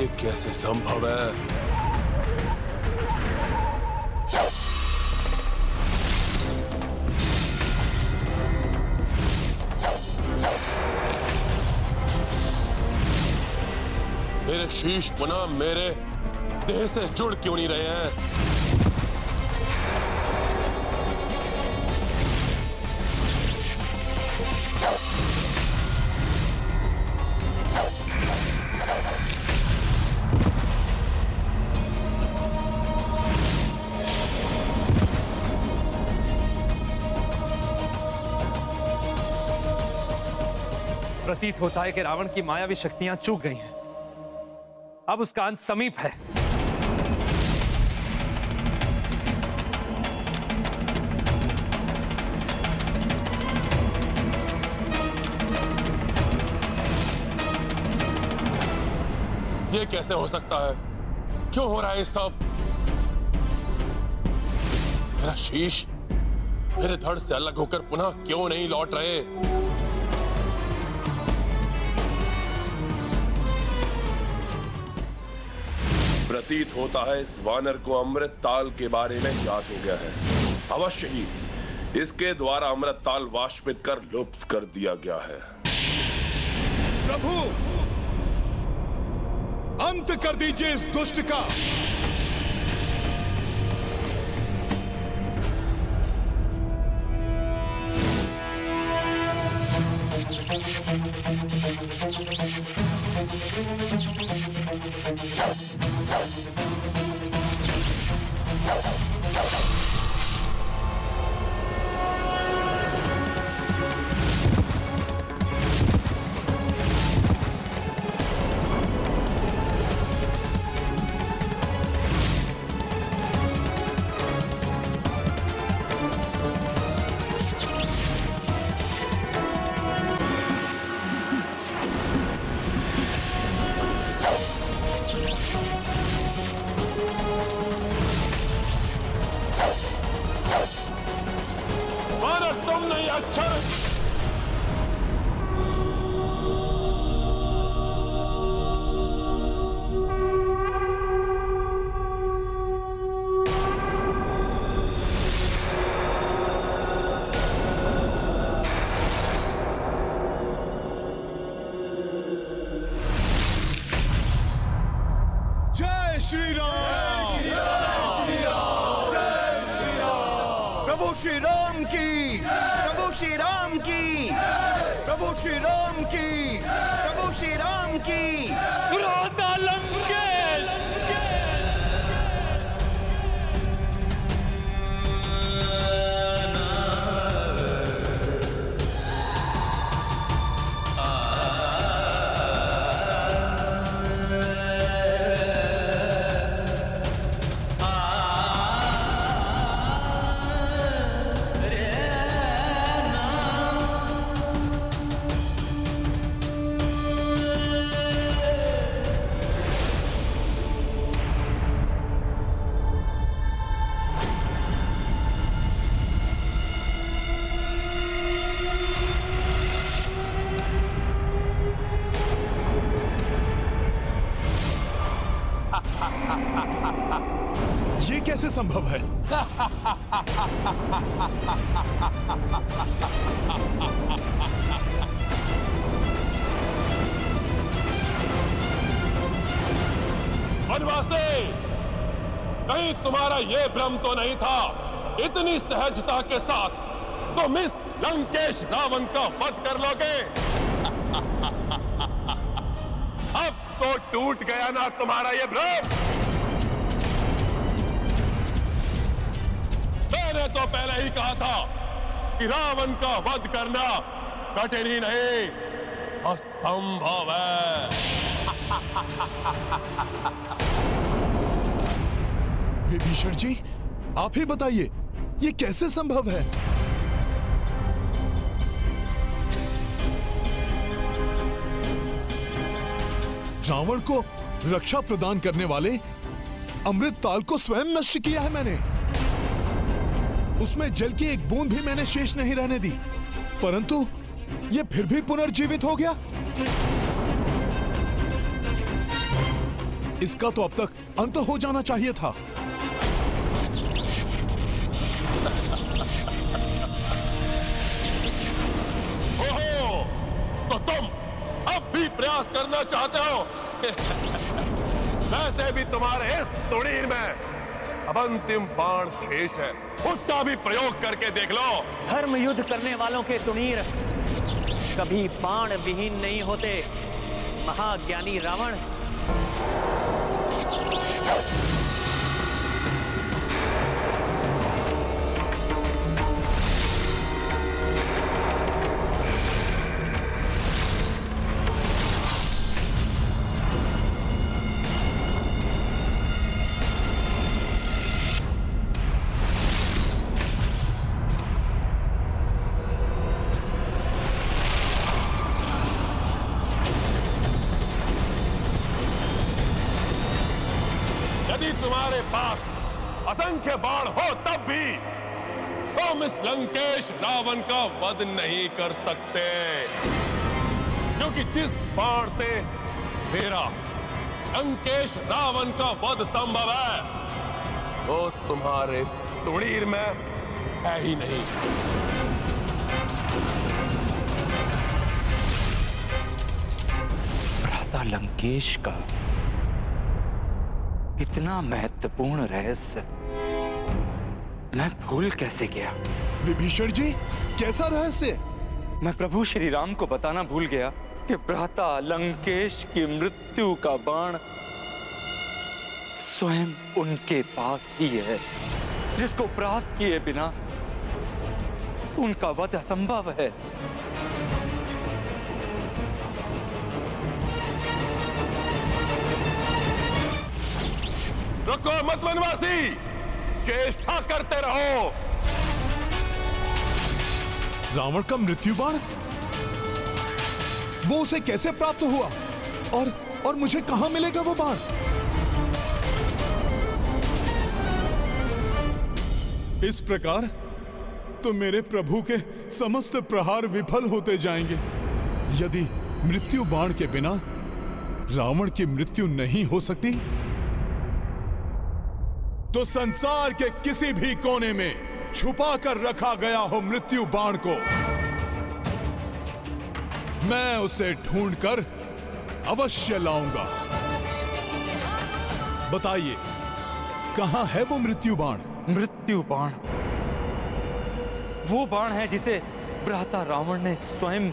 ये कैसे संभव है? मेरे शीश पुनः मेरे देह से जुड़ क्यों नहीं रहे हैं? प्रतीत होता है कि रावण की मायावी शक्तियां चूक गई हैं। अब उसका अंत समीप है। ये कैसे हो सकता है? क्यों हो रहा है ये सब? मेरा शीश मेरे धड़ से अलग होकर पुनः क्यों नहीं लौट रहे? प्रतीत होता है इस वानर को अमृत ताल के बारे में ज्ञात हो गया है। अवश्य ही इसके द्वारा अमृत ताल वाष्पित कर लुप्त कर दिया गया है। प्रभु, अंत कर दीजिए इस दुष्ट का। तुम नहीं अच्छा। जय श्री राम। प्रभु श्री राम की, प्रभु श्री राम की, प्रभु श्री राम की, प्रभु श्री राम की। क्रोध लंकेश, ये कैसे संभव है? वनवासी, कहीं तुम्हारा ये भ्रम तो नहीं था इतनी सहजता के साथ तुम इस लंकेश रावण का वध कर लोगे? अब तो टूट गया ना तुम्हारा ये भ्रम। मैंने तो पहले ही कहा था कि रावण का वध करना कठिन ही नहीं असंभव है। विभीषण जी, आप ही बताइए, ये कैसे संभव है? रावण को रक्षा प्रदान करने वाले अमृत ताल को स्वयं नष्ट किया है मैंने। उसमें जल की एक बूंद भी मैंने शेष नहीं रहने दी, परंतु यह फिर भी पुनर्जीवित हो गया। इसका तो अब तक अंत हो जाना चाहिए था। ओहो, तो तुम अब भी प्रयास करना चाहते हो? वैसे भी तुम्हारे इस तुड़ीर में अब अंतिम बाण शेष है, उसका भी प्रयोग करके देख लो। धर्म युद्ध करने वालों के तुनीर कभी बाण विहीन नहीं होते, महाज्ञानी रावण। यदि तुम्हारे पास असंख्य बाण हो तब भी तुम इस लंकेश रावण का वध नहीं कर सकते, क्योंकि जिस बाण से मेरा लंकेश रावण का वध संभव है वो तुम्हारे इस तुड़ीर में है ही नहीं। भ्राता लंकेश का इतना महत्वपूर्ण रहस्य मैं भूल कैसे गया? विभीषण जी, कैसा रहस्य? मैं प्रभु श्री राम को बताना भूल गया कि भ्राता लंकेश की मृत्यु का बाण स्वयं उनके पास ही है, जिसको प्राप्त किए बिना उनका वध असंभव है। रुको मत वनवासी, चेष्टा करते रहो। रावण का मृत्यु बाण वो उसे कैसे प्राप्त हुआ और मुझे कहां मिलेगा वो बाण? इस प्रकार तो मेरे प्रभु के समस्त प्रहार विफल होते जाएंगे। यदि मृत्यु बाण के बिना रावण की मृत्यु नहीं हो सकती तो संसार के किसी भी कोने में छुपा कर रखा गया हो मृत्यु बाण को मैं उसे ढूंढकर अवश्य लाऊंगा। बताइए, कहां है वो मृत्यु बाण? मृत्यु बाण वो बाण है जिसे भ्राता रावण ने स्वयं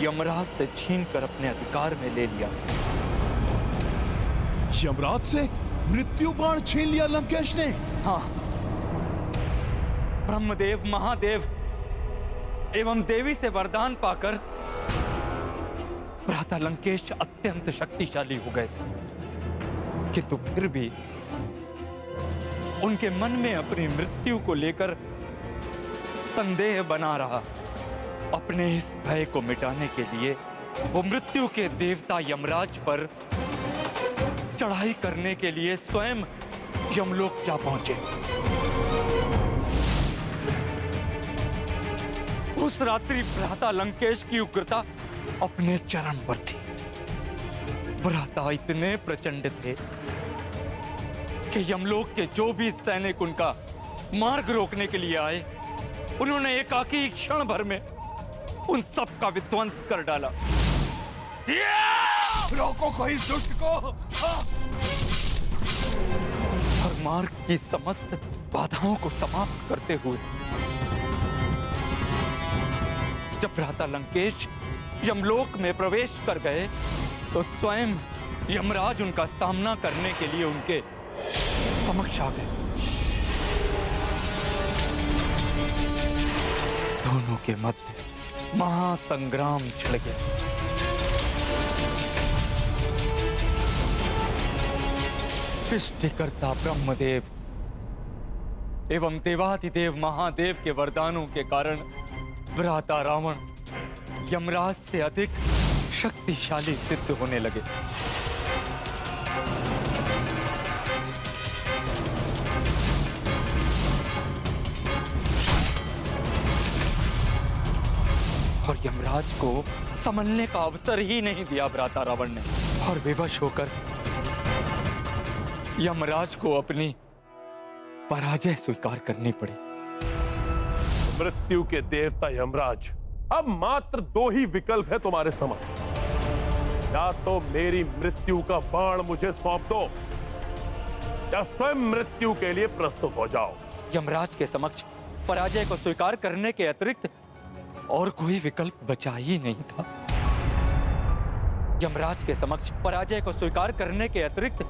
यमराज से छीनकर अपने अधिकार में ले लिया। यमराज से मृत्यु बाण छीन लिया लंकेश ने? हाँ, ब्रह्मदेव, महादेव एवं देवी से वरदान पाकर भ्राता लंकेश अत्यंत शक्तिशाली हो गए, किंतु फिर भी उनके मन में अपनी मृत्यु को लेकर संदेह बना रहा। अपने इस भय को मिटाने के लिए वो मृत्यु के देवता यमराज पर चढ़ाई करने के लिए स्वयं यमलोक जा पहुंचे। उस रात्रि भ्राता लंकेश की उग्रता अपने चरम पर थी। भ्राता इतने प्रचंड थे कि यमलोक के जो भी सैनिक उनका मार्ग रोकने के लिए आए, उन्होंने एकाकी क्षण भर में उन सब का विध्वंस कर डाला। रोको कोई दुष्ट को। और मार्ग की समस्त बाधाओं को समाप्त करते हुए जब भ्राता लंकेश यमलोक में प्रवेश कर गए तो स्वयं यमराज उनका सामना करने के लिए उनके समक्ष आ गए। दोनों के मध्य महासंग्राम छिड़ गया। सृष्टिकर्ता ब्रह्मदेव एवं देवाधिदेव महादेव के वरदानों के कारण भ्राता रावण यमराज से अधिक शक्तिशाली सिद्ध होने लगे। और यमराज को संभलने का अवसर ही नहीं दिया भ्राता रावण ने, और विवश होकर यमराज को अपनी पराजय स्वीकार करनी पड़ी। मृत्यु के देवता यमराज, अब मात्र 2 ही विकल्प है तुम्हारे समक्ष। या तो मेरी मृत्यु का बाण मुझे सौंप दो, या स्वयं मृत्यु के लिए प्रस्तुत हो जाओ। यमराज के समक्ष पराजय को स्वीकार करने के अतिरिक्त और कोई विकल्प बचा ही नहीं था। यमराज के समक्ष पराजय को स्वीकार करने के अतिरिक्त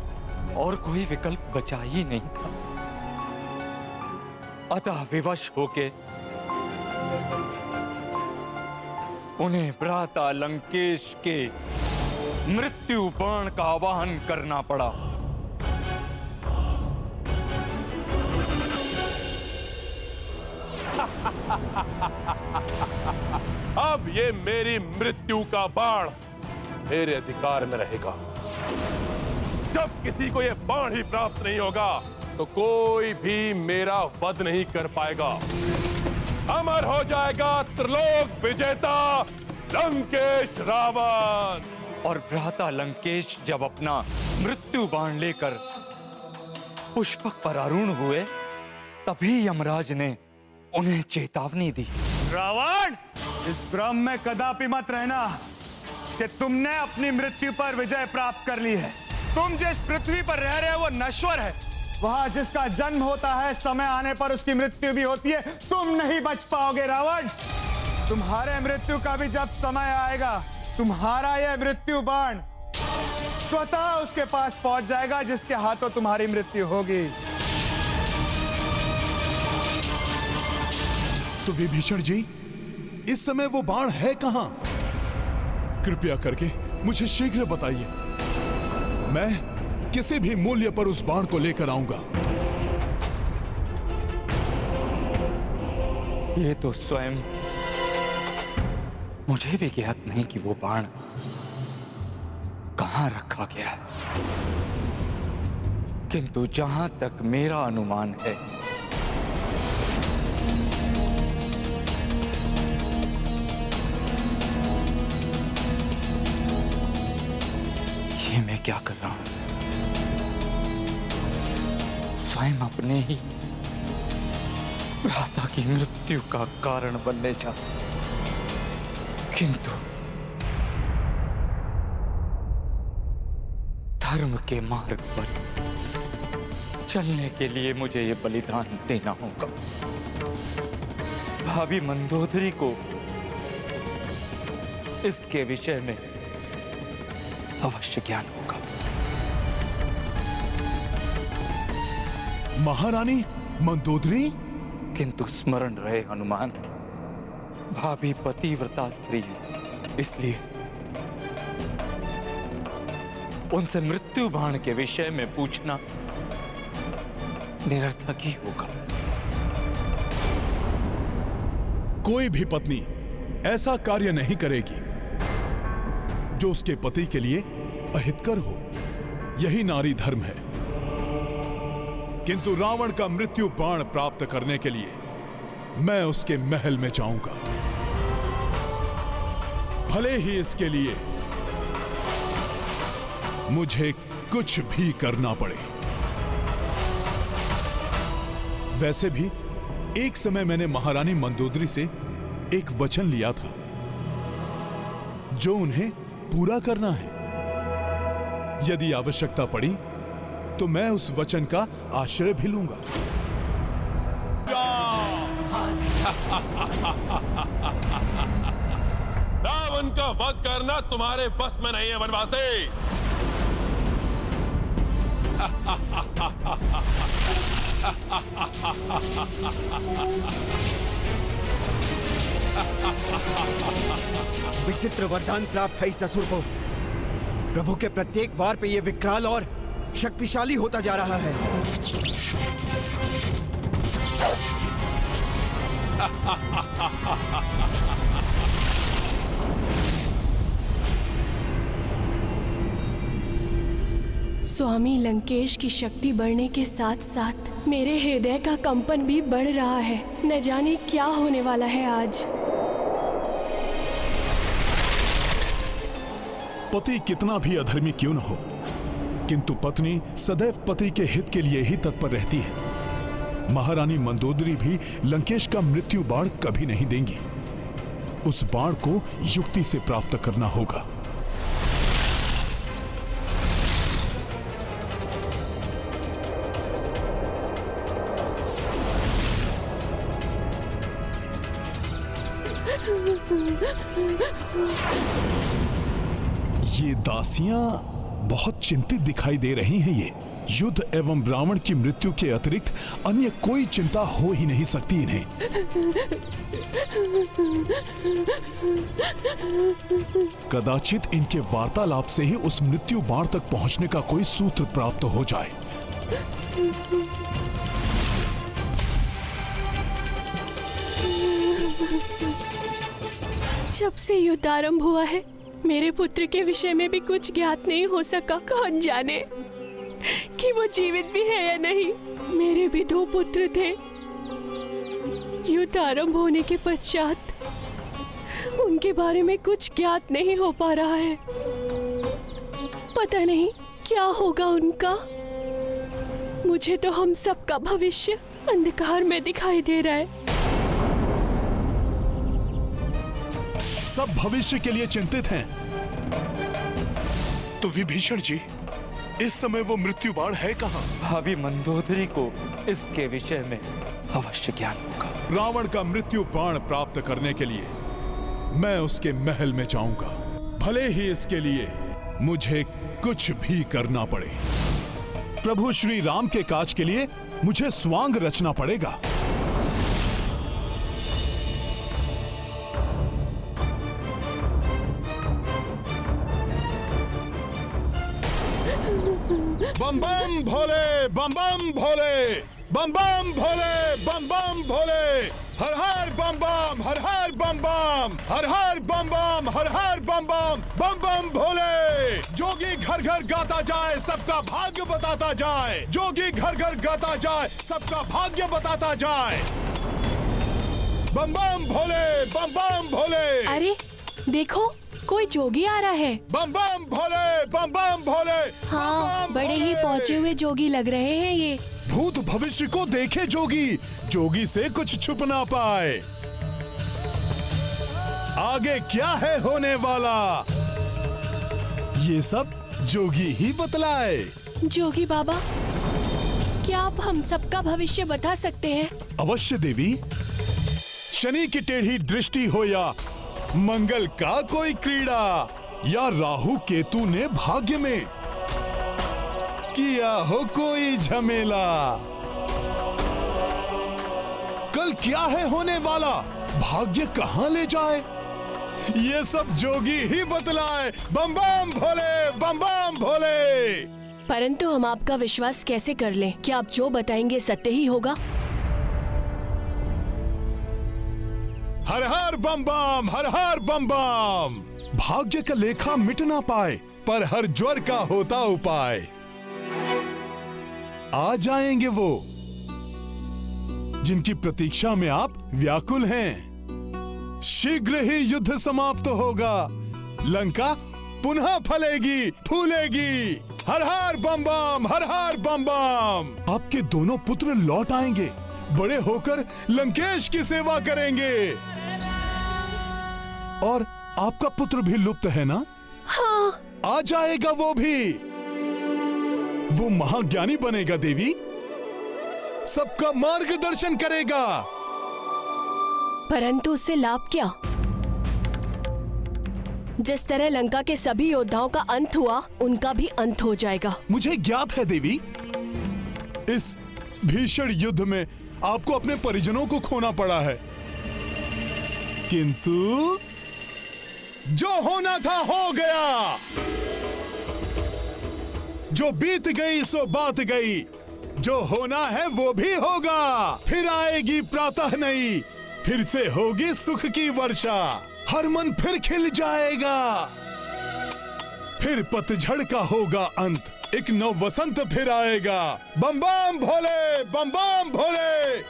और कोई विकल्प बचा ही नहीं था। अतः विवश होके उन्हें भ्राता लंकेश के मृत्यु बाण का आवाहन करना पड़ा। अब ये मेरी मृत्यु का बाण मेरे अधिकार में रहेगा। जब किसी को यह बाण ही प्राप्त नहीं होगा तो कोई भी मेरा वध नहीं कर पाएगा। अमर हो जाएगा त्रिलोक विजेता लंकेश रावण। और भ्राता लंकेश जब अपना मृत्यु बाण लेकर पुष्पक पर आरूढ़ हुए, तभी यमराज ने उन्हें चेतावनी दी। रावण, इस भ्रम में कदापि मत रहना कि तुमने अपनी मृत्यु पर विजय प्राप्त कर ली है। तुम जिस पृथ्वी पर रह रहे हो वो नश्वर है। वहां जिसका जन्म होता है, समय आने पर उसकी मृत्यु भी होती है। तुम नहीं बच पाओगे रावण। तुम्हारे मृत्यु का भी जब समय आएगा, तुम्हारा यह मृत्यु बाण स्वतः उसके पास पहुंच जाएगा जिसके हाथों तुम्हारी मृत्यु होगी। तो विभीषण जी, इस समय वो बाण है कहां? कृपया करके मुझे शीघ्र बताइए। मैं किसी भी मूल्य पर उस बाण को लेकर आऊंगा। ये तो स्वयं मुझे भी ज्ञात नहीं कि वो बाण कहां रखा गया है, किंतु जहां तक मेरा अनुमान है, ये मैं क्या कर रहा हूं? स्वयं अपने ही भ्राता की मृत्यु का कारण बनने जा, किंतु धर्म के मार्ग पर चलने के लिए मुझे ये बलिदान देना होगा। भाभी मंदोदरी को इसके विषय में अवश्य ज्ञान होगा। महारानी मंदोदरी? किंतु स्मरण रहे हनुमान, भाभी पतिव्रता स्त्री है, इसलिए उनसे मृत्यु बाण के विषय में पूछना निरर्थक ही होगा। कोई भी पत्नी ऐसा कार्य नहीं करेगी जो उसके पति के लिए अहितकर हो। यही नारी धर्म है। किंतु रावण का मृत्यु बाण प्राप्त करने के लिए मैं उसके महल में जाऊंगा, भले ही इसके लिए मुझे कुछ भी करना पड़े। वैसे भी एक समय मैंने महारानी मंदोदरी से एक वचन लिया था जो उन्हें पूरा करना है। यदि आवश्यकता पड़ी तो मैं उस वचन का आश्रय भी लूंगा। रावण का वध करना तुम्हारे बस में नहीं है वनवासी। विचित्र वरदान प्राप्त है इस असुर को। प्रभु के प्रत्येक वार पे ये विकराल और शक्तिशाली होता जा रहा है। स्वामी लंकेश की शक्ति बढ़ने के साथ साथ मेरे हृदय का कंपन भी बढ़ रहा है। न जाने क्या होने वाला है आज। पति कितना भी अधर्मी क्यों न हो, किंतु पत्नी सदैव पति के हित के लिए ही तत्पर रहती है। महारानी मंदोदरी भी लंकेश का मृत्यु बाण कभी नहीं देंगी। उस बाण को युक्ति से प्राप्त करना होगा। ये दासियां बहुत चिंतित दिखाई दे रही हैं। ये युद्ध एवं रावण की मृत्यु के अतिरिक्त अन्य कोई चिंता हो ही नहीं सकती इन्हें। कदाचित इनके वार्तालाप से ही उस मृत्यु बाण तक पहुंचने का कोई सूत्र प्राप्त हो जाए। जब से युद्ध आरंभ हुआ है, मेरे पुत्र के विषय में भी कुछ ज्ञात नहीं हो सका। कौन जाने कि वो जीवित भी है या नहीं। मेरे भी 2 पुत्र थे। युद्ध आरंभ होने के पश्चात उनके बारे में कुछ ज्ञात नहीं हो पा रहा है। पता नहीं क्या होगा उनका। मुझे तो हम सबका भविष्य अंधकार में दिखाई दे रहा है। सब भविष्य के लिए चिंतित हैं। तो विभीषण जी, इस समय वो मृत्यु बाण है कहाँ? भाभी मंदोदरी को इसके विषय में अवश्य ज्ञान होगा। रावण का मृत्यु बाण प्राप्त करने के लिए मैं उसके महल में जाऊंगा, भले ही इसके लिए मुझे कुछ भी करना पड़े। प्रभु श्री राम के काज के लिए मुझे स्वांग रचना पड़ेगा। बम बम भोले, बम बम भोले, बम बम भोले, बम बम भोले, हर हर बम बम, हर हर बम बम, हर हर बम बम, हर हर बम बम, बम बम भोले। जोगी घर घर गाता जाए, सबका भाग्य बताता जाए। जोगी घर घर गाता जाए, सबका भाग्य बताता जाए। बम बम भोले, बम बम भोले। अरे देखो, कोई जोगी आ रहा है। बम बम भोले, बम बम भोले। हाँ, बड़े ही पहुँचे हुए जोगी लग रहे हैं ये। भूत भविष्य को देखे जोगी, जोगी से कुछ छुप ना पाए। आगे क्या है होने वाला, ये सब जोगी ही बतलाए। जोगी बाबा, क्या आप हम सबका भविष्य बता सकते हैं? अवश्य देवी। शनि की टेढ़ी दृष्टि हो या मंगल का कोई क्रीड़ा, या राहु केतु ने भाग्य में किया हो कोई झमेला, कल क्या है होने वाला, भाग्य कहां ले जाए, ये सब जोगी ही बतलाए। बम बम भोले, बम बम भोले। परंतु हम आपका विश्वास कैसे कर लें? क्या आप जो बताएंगे सत्य ही होगा? हर हर बम बम, हर हर बम बम। भाग्य का लेखा मिट ना पाए, पर हर ज्वर का होता उपाय। आ जाएंगे वो जिनकी प्रतीक्षा में आप व्याकुल हैं। शीघ्र ही युद्ध समाप्त होगा, लंका पुनः फलेगी फूलेगी। हर हर बम बम, हर हर बम बम। आपके दोनों पुत्र लौट आएंगे, बड़े होकर लंकेश की सेवा करेंगे। और आपका पुत्र भी लुप्त है ना? हाँ। आ जाएगा वो भी। वो महाज्ञानी बनेगा देवी, सबका मार्गदर्शन करेगा। परंतु उससे लाभ क्या? जिस तरह लंका के सभी योद्धाओं का अंत हुआ, उनका भी अंत हो जाएगा। मुझे ज्ञात है देवी, इस भीषण युद्ध में आपको अपने परिजनों को खोना पड़ा है, किंतु जो होना था हो गया। जो बीत गई सो बात गई, जो होना है वो भी होगा। फिर आएगी प्रातः नई, फिर से होगी सुख की वर्षा। हर मन फिर खिल जाएगा, फिर पतझड़ का होगा अंत, एक नव वसंत फिर आएगा। बम बम भोले, बम बम भोले।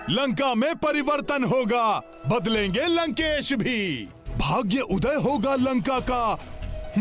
लंका में परिवर्तन होगा, बदलेंगे लंकेश भी। भाग्य उदय होगा लंका का,